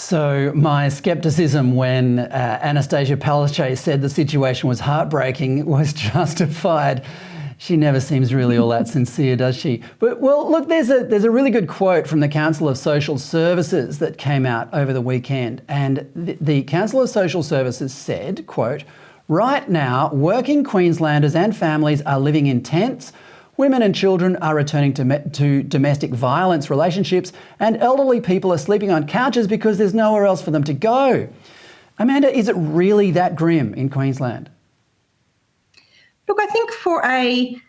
So my scepticism when Anastasia Palaszczuk said the situation was heartbreaking was justified. She never seems really all that sincere, does she? But, well, look, there's a really good quote from the Council of Social Services that came out over the weekend. And the Council of Social Services said, quote, "Right now, working Queenslanders and families are living in tents. Women and children are returning to domestic violence relationships, and elderly people are sleeping on couches because there's nowhere else for them to go." Amanda, is it really that grim in Queensland? Look, I think for a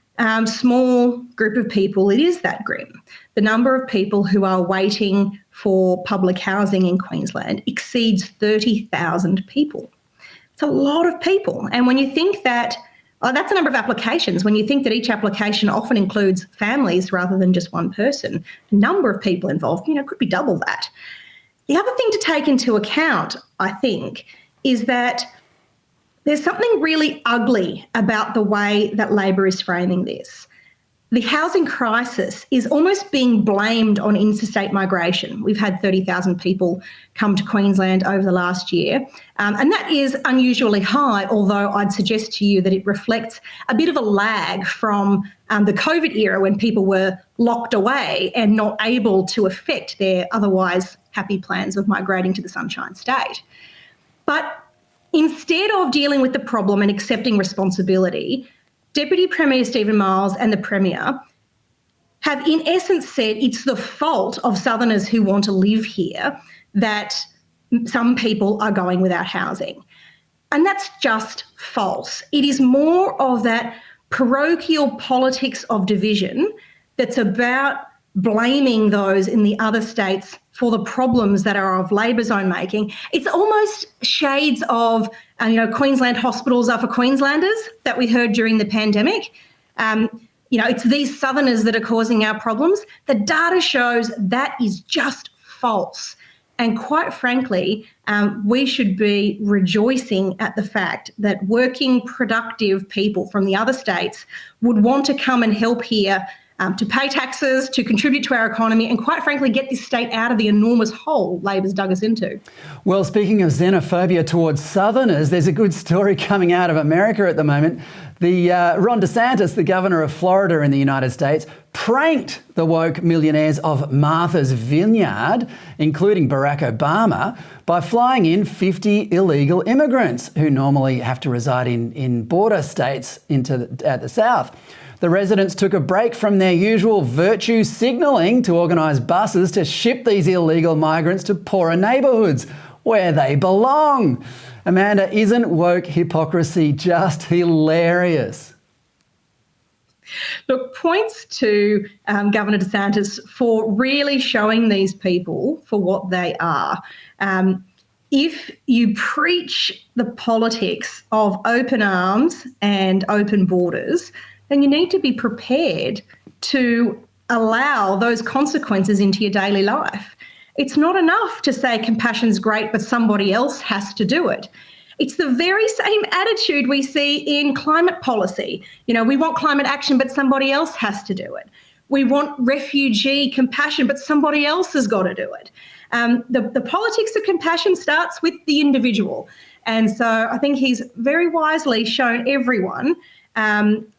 small group of people, it is that grim. The number of people who are waiting for public housing in Queensland exceeds 30,000 people. It's a lot of people. And when you think that, that's a number of applications. When you think that each application often includes families rather than just one person, the number of people involved, could be double that. The other thing to take into account, I think, is that there's something really ugly about the way that Labor is framing this. The housing crisis is almost being blamed on interstate migration. We've had 30,000 people come to Queensland over the last year, and that is unusually high, although I'd suggest to you that it reflects a bit of a lag from the COVID era when people were locked away and not able to effect their otherwise happy plans of migrating to the Sunshine State. But instead of dealing with the problem and accepting responsibility, Deputy Premier Stephen Miles and the Premier have in essence said it's the fault of Southerners who want to live here that some people are going without housing. And that's just false. It is more of that parochial politics of division that's about blaming those in the other states for the problems that are of Labor's own making. It's almost shades of, Queensland hospitals are for Queenslanders that we heard during the pandemic. It's these Southerners that are causing our problems. The data shows that is just false. And quite frankly, we should be rejoicing at the fact that working, productive people from the other states would want to come and help here, to pay taxes, to contribute to our economy, and quite frankly, get this state out of the enormous hole Labor's dug us into. Well, speaking of xenophobia towards Southerners, there's a good story coming out of America at the moment. Ron DeSantis, the governor of Florida in the United States, pranked the woke millionaires of Martha's Vineyard, including Barack Obama, by flying in 50 illegal immigrants who normally have to reside in border states at the south. The residents took a break from their usual virtue signalling to organise buses to ship these illegal migrants to poorer neighbourhoods where they belong. Amanda, isn't woke hypocrisy just hilarious? Look, points to Governor DeSantis for really showing these people for what they are. If you preach the politics of open arms and open borders, then you need to be prepared to allow those consequences into your daily life. It's not enough to say compassion's great, but somebody else has to do it. It's the very same attitude we see in climate policy. We want climate action, but somebody else has to do it. We want refugee compassion, but somebody else has got to do it. The politics of compassion starts with the individual. And so I think he's very wisely shown everyone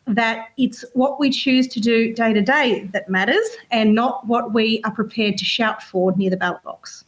that it's what we choose to do day to day that matters, and not what we are prepared to shout for near the ballot box.